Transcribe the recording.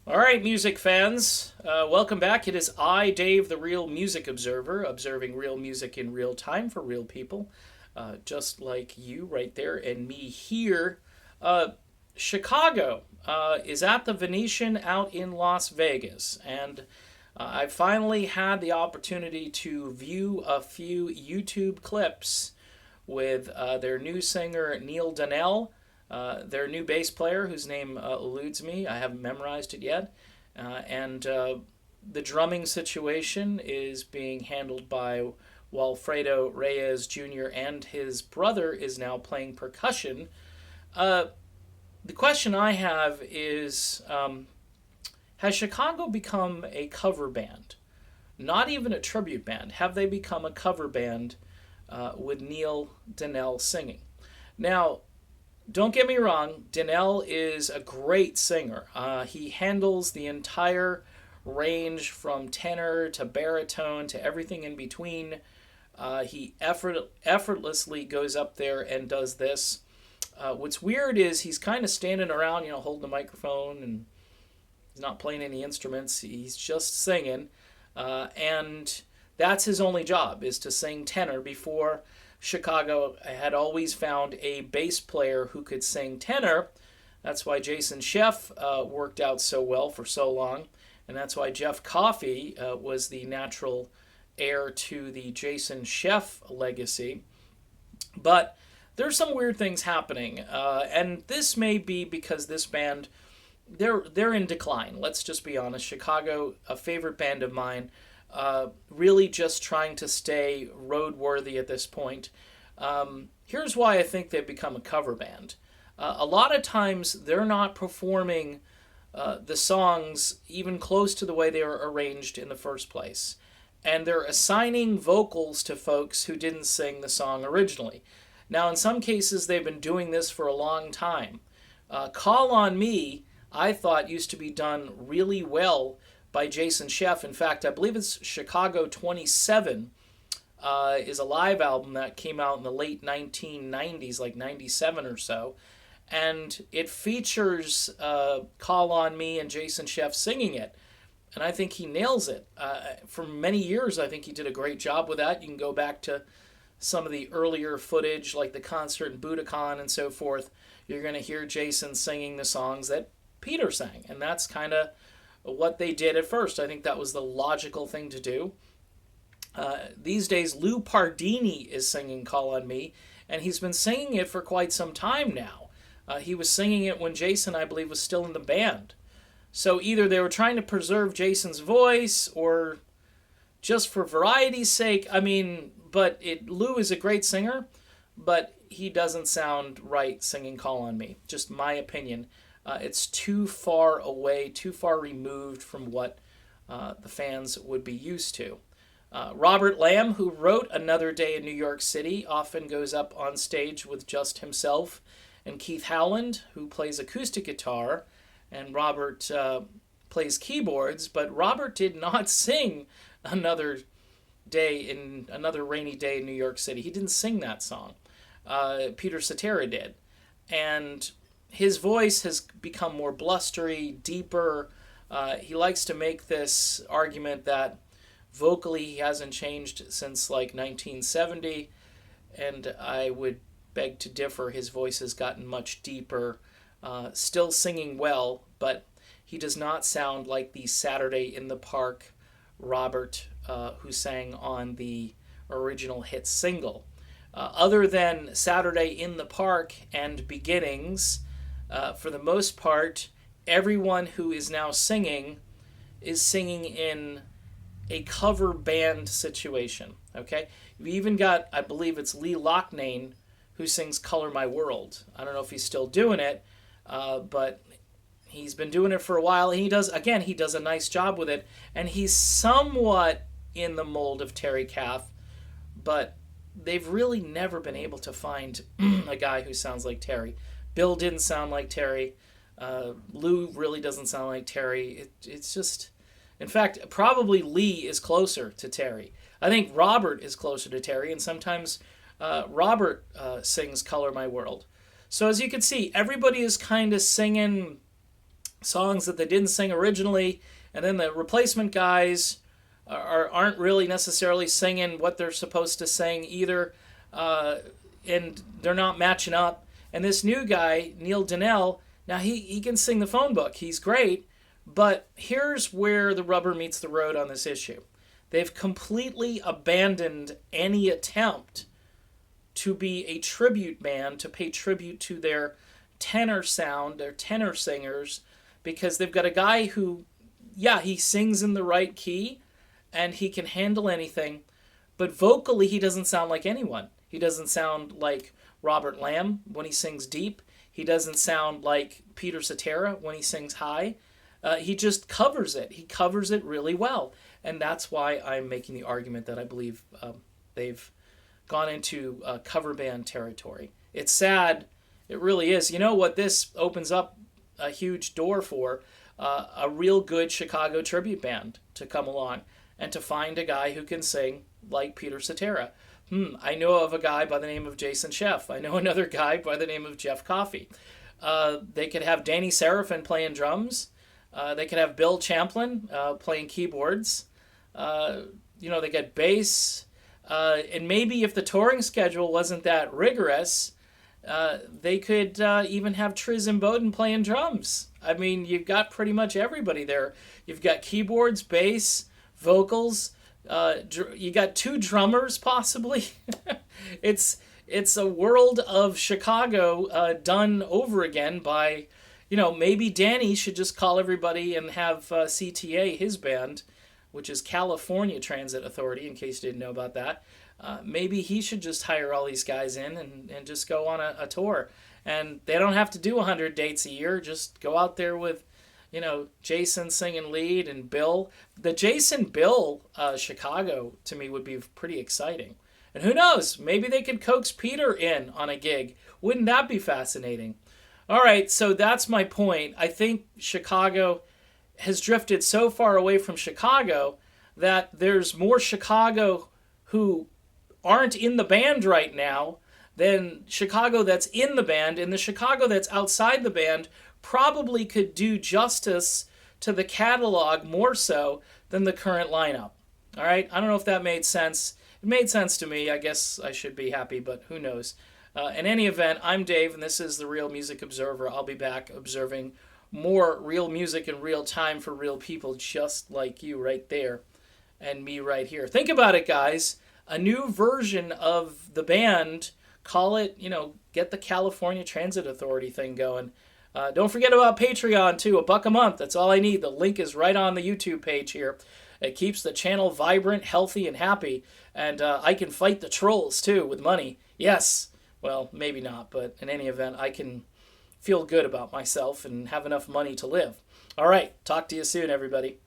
All right, music fans, welcome back. It is I, Dave, the Real Music Observer, observing real music in real time for real people, just like you right there and me here. Uh, Chicago is at the Venetian out in Las Vegas, and I finally had the opportunity to view a few YouTube clips with their new singer Neil Donnell, their new bass player whose name eludes me. I haven't memorized it yet, and the drumming situation is being handled by Walfredo Reyes Jr. and his brother is now playing percussion. Uh, the question I have is, has Chicago become a cover band? Not even a tribute band. Have they become a cover band with Neil Donnell singing? Now, don't get me wrong, Donnell is a great singer. He handles the entire range from tenor to baritone to everything in between. He effortlessly goes up there and does this. What's weird is he's kind of standing around, holding the microphone, and he's not playing any instruments. He's just singing, and that's his only job is to sing tenor. Before, Chicago had always found a bass player who could sing tenor. That's why Jason Scheff worked out so well for so long, and that's why Jeff Coffey was the natural heir to the Jason Scheff legacy. But there's some weird things happening, and this may be because this band they're in decline. Let's just be honest. Chicago, a favorite band of mine, really just trying to stay roadworthy at this point. Here's why I think they've become a cover band. A lot of times they're not performing the songs even close to the way they were arranged in the first place. And they're assigning vocals to folks who didn't sing the song originally. Now, in some cases, they've been doing this for a long time. Call on Me, I thought, used to be done really well by Jason Scheff. In fact, I believe it's Chicago 27 is a live album that came out in the late 1990s, like 97 or so. And it features Call on Me and Jason Scheff singing it. And I think he nails it. For many years, I think he did a great job with that. You can go back to some of the earlier footage, like the concert in Budokan and so forth. You're going to hear Jason singing the songs that Peter sang. And that's kind of what they did at first. I think that was the logical thing to do. These days, Lou Pardini is singing Call on Me, and he's been singing it for quite some time now. He was singing it when Jason, I believe, was still in the band. So either they were trying to preserve Jason's voice or just for variety's sake. I mean, Lou is a great singer, but he doesn't sound right singing Call on Me. Just my opinion. It's too far away, too far removed from what the fans would be used to. Robert Lamm, who wrote Another Day in New York City, often goes up on stage with just himself, and Keith Howland, who plays acoustic guitar, and Robert plays keyboards, but Robert did not sing Another Rainy Day in New York City. He didn't sing that song. Peter Cetera did. And his voice has become more blustery, deeper. He likes to make this argument that vocally he hasn't changed since like 1970, and I would beg to differ. His voice has gotten much deeper, still singing well, but he does not sound like the Saturday in the Park Robert who sang on the original hit single. Other than Saturday in the Park and Beginnings, for the most part, everyone who is now singing is singing in a cover band situation. Okay, you've even got, I believe it's Lee Loughnane, who sings "Color My World." I don't know if he's still doing it, but he's been doing it for a while. And he does a nice job with it, and he's somewhat in the mold of Terry Kath, but they've really never been able to find a guy who sounds like Terry. Bill didn't sound like Terry. Lou really doesn't sound like Terry. It's just, in fact, probably Lee is closer to Terry. I think Robert is closer to Terry, and sometimes Robert sings "Color My World." So as you can see, everybody is kind of singing songs that they didn't sing originally, and then the replacement guys aren't really necessarily singing what they're supposed to sing either, and they're not matching up. And this new guy, Neil Donnell, now he can sing the phone book. He's great, but here's where the rubber meets the road on this issue. They've completely abandoned any attempt to be a tribute band, to pay tribute to their tenor sound, their tenor singers, because they've got a guy who, yeah, he sings in the right key and he can handle anything, but vocally he doesn't sound like anyone. He doesn't sound like Robert Lamm when he sings deep. He doesn't sound like Peter Cetera when he sings high. He just covers it. He covers it really well. And that's why I'm making the argument that I believe they've gone into cover band territory. It's sad. It really is. You know what this opens up a huge door for? A real good Chicago tribute band to come along and to find a guy who can sing like Peter Cetera. I know of a guy by the name of Jason Sheff. I know another guy by the name of Jeff Coffey. They could have Danny Seraphin playing drums. They could have Bill Champlin playing keyboards. They get bass. And maybe if the touring schedule wasn't that rigorous, they could even have Triz and Bowden playing drums. I mean, you've got pretty much everybody there. You've got keyboards, bass, vocals. You got 2 drummers possibly. It's a world of Chicago done over again by, maybe Danny should just call everybody and have CTA, his band, which is California Transit Authority, in case you didn't know about that. Maybe he should just hire all these guys in and just go on a tour. And they don't have to do 100 dates a year. Just go out there with, Jason singing lead and Bill. The Jason Bill Chicago, to me, would be pretty exciting. And who knows? Maybe they could coax Peter in on a gig. Wouldn't that be fascinating? All right, so that's my point. I think Chicago has drifted so far away from Chicago that there's more Chicago who aren't in the band right now than Chicago that's in the band, and the Chicago that's outside the band probably could do justice to the catalog more so than the current lineup. All right, I don't know if that made sense. It made sense to me. I guess I should be happy, but who knows? In any event, I'm Dave, and this is the Real Music Observer. I'll be back observing more real music in real time for real people just like you right there and me right here. Think about it, guys. A new version of the band, call it, get the California Transit Authority thing going. Don't forget about Patreon, too. $1 a month. That's all I need. The link is right on the YouTube page here. It keeps the channel vibrant, healthy, and happy. And I can fight the trolls, too, with money. Yes. Well, maybe not, but in any event, I can feel good about myself and have enough money to live. All right. Talk to you soon, everybody.